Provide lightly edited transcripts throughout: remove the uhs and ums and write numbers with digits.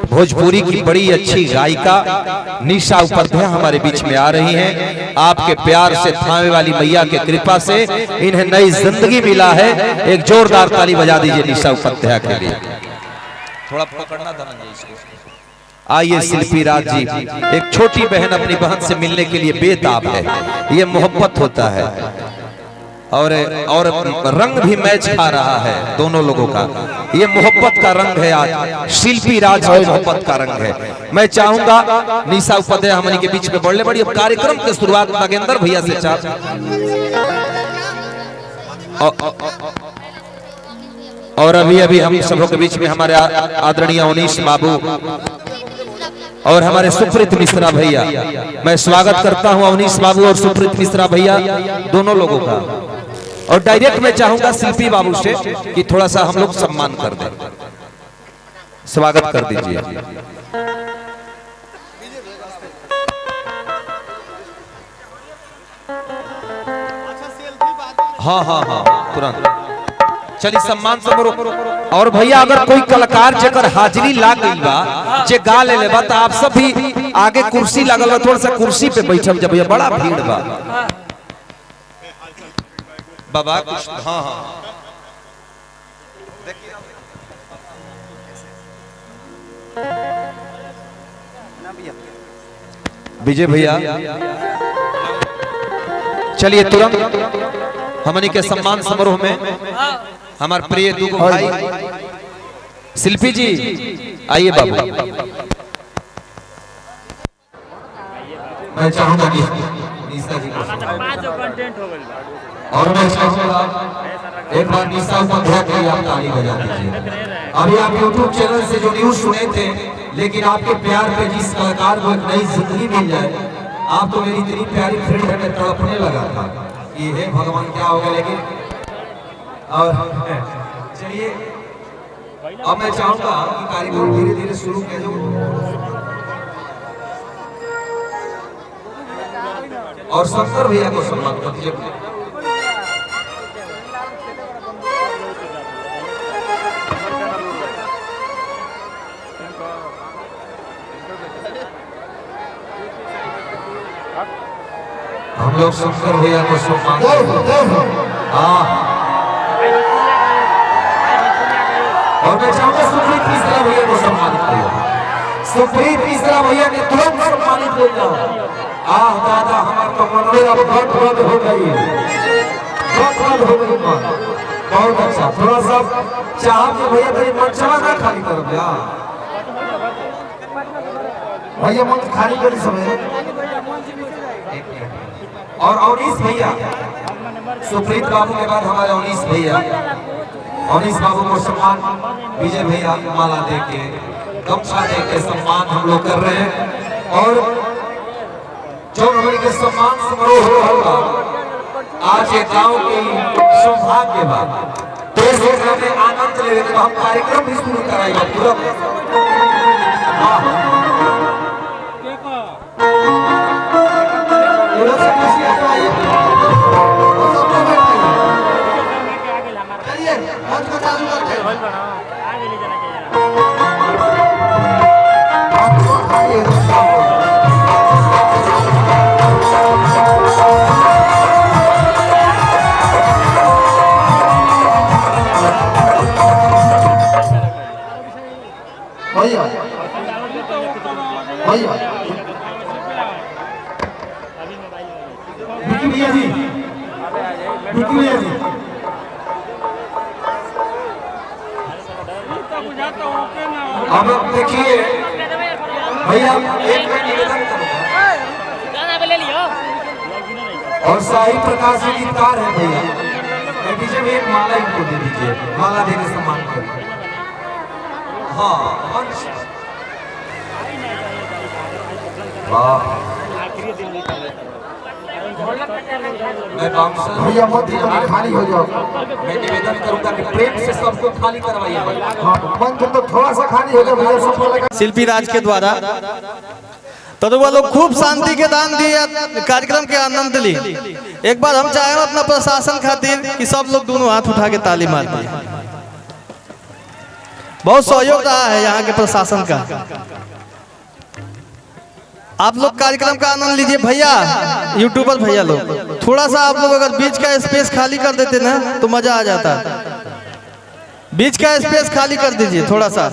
भोजपुरी की बड़ी अच्छी गायिका निशा उपाध्याय हमारे बीच में आ रही हैं। आपके प्यार से, थामे वाली मैया के कृपा से इन्हें नई जिंदगी मिला है। एक जोरदार ताली बजा दीजिए निशा उपाध्याय के लिए। थोड़ा पकड़ना था ना इसको। आइए शिल्पी राज जी, एक छोटी बहन अपनी बहन से मिलने के लिए बेताब है। ये मोहब्बत होता है और रंग भी मैच खा रहा है दोनों लोगों का। ये मोहब्बत का रंग है, आज शिल्पी राज और मोहब्बत का रंग है। मैं चाहूंगा निशा उपाध्याय हमारे के बीच में बढ़ने बड़ी। अब कार्यक्रम की शुरुआत नागेंद्र भैया से और अभी हम सबों के बीच में हमारे आदरणीय अवनीश बाबू और हमारे सुप्रीत मिश्रा भैया। मैं स्वागत करता हूं अवनीश बाबू और सुप्रीत मिश्रा भैया दोनों लोगों का। और डायरेक्ट मैं चाहूंगा शिल्पी बाबू से कि थोड़ा सा हम लोग सम्मान कर दें। स्वागत कर दीजिए। हाँ तुरंत चलिए सम्मान समारोह। और भैया अगर कोई कलाकार जेकर हाजिरी लाग गई बा, जे गा ले बा, तो आप सब भी आगे कुर्सी लगल बा, थोड़ा सा कुर्सी पे बैठब जब भैया, बड़ा भीड़ बा बाबा कुछ। हाँ विजय भैया चलिए तुरंत हमनी के सम्मान समारोह में हमारे प्रिय दुगो भाई शिल्पी जी आइए बाबू। मैं चाहूंगा कि निशा जी और मैं चाहूंगा एक बार निशा उपाध्याय के लिए आप ताली बजा दीजिए। अभी आप YouTube चैनल से जो न्यूज सुने थे, लेकिन आपके प्यार पे जिस कलाकार को एक नई जिंदगी मिल जाए, आप तो मेरी इतनी प्यारी फ्रेंड है, मैं तड़पने लगा था कि हे भगवान क्या होगा। लेकिन और चलिए अब मैं चाहूंगा कि कार्यक्रम धीरे धीरे शुरू किया जाए। और शंकर भैया को सम्मान कर दीजिए। हम लोग शंकर भैया को सम्मान और मैं चाहूंगा सुप्रीत मिश्रा भैया को सम्मानित करो। सुप्रीत मिश्रा भैया ने तुरंत सम्मानित हो जाओ। दादा हमारे तो मनोरंजन अब बहुत हो गई, बहुत हो गई। बहुत अच्छा, थोड़ा सा चाह के भैया तेरी मंचवा ना खाली करो भैया, मंच खाली करी समय। और अवनीश भैया, सुप्रीत बाबू के बाद हमारे अवनीश भैया, अवनीश बाबू को सम्मान विजय भैया माला देके, गमछा देके सम्मान हम लोग कर रहे हैं। और जो हमारे के सम्मान समारोह होगा आज ये गांव की सौभाग्य बात देश में आनंद ले, तो हम कार्यक्रम भी शुरू कराएगा तुरंत। अब देखिए भैया, एक मैं निवेदन करूंगा और साई प्रकाश जी गीतकार है भैया, पीछे में एक माला इनको दे दीजिए, माला देने सम्मान करिए। हाँ भैया मत खाली हो जाओ। मैं निवेदन करूंगा कि प्रेम से सबको खाली करवाइए। मंच तो थोड़ा सा खाली हो जाए भैया, सबको लगा। शिल्पी राज के द्वारा तो वो लोग खूब शांति के दान दिए, कार्यक्रम के आनंद ली। एक बार हम चाहे अपना प्रशासन खातिर कि सब लोग दोनों हाथ उठा के ताली मार दिए। बहुत सहयोग रहा है यहाँ के प्रशासन का। आप लोग कार्यक्रम का आनंद लीजिए भैया, यूट्यूबर भैया लोग, थोड़ा सा आप लोग अगर बीच का स्पेस खाली कर देते ना तो मजा आ जाता। बीच का स्पेस खाली कर दीजिए थोड़ा सा।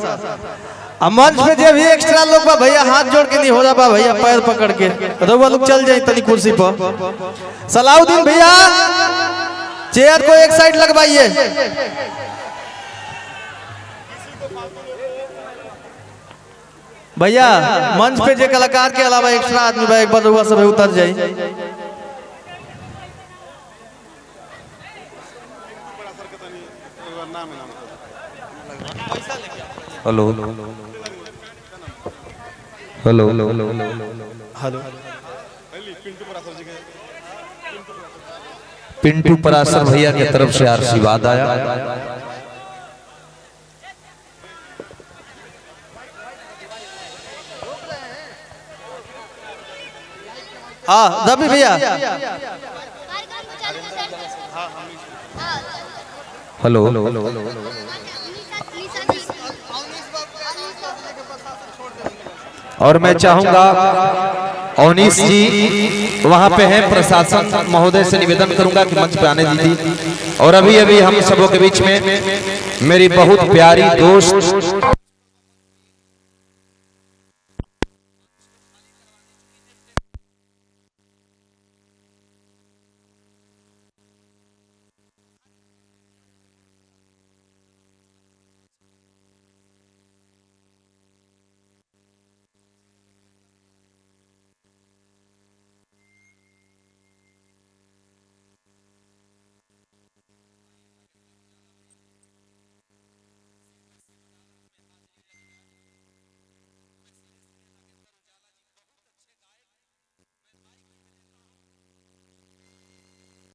अब मंच पे जो भी एक्स्ट्रा लोग बा भैया हाथ जोड़ के नहीं हो रहा बा भैया, पैर पकड़ के रउआ लोग चल जाए तनी कुर्सी पर। सलाउद्दीन भैया चेयर को एक साइड लगवाइए। भैया मंच पे जो कलाकार के अलावा एक्स्ट्रा आदमी बा एक बार रउआ सब उतर जाए। Hello hello hello hello Pintu Parashar भैया की तरफ से आशीर्वाद आया। हाँ रवि भैया हेलो और मैं चाहूंगा अवनीश जी वहां पे हैं, प्रशासन महोदय से निवेदन करूंगा कि मंच पे आने दीजिए। और अभी अभी हम सबों के बीच में मेरी बहुत प्यारी दोस्त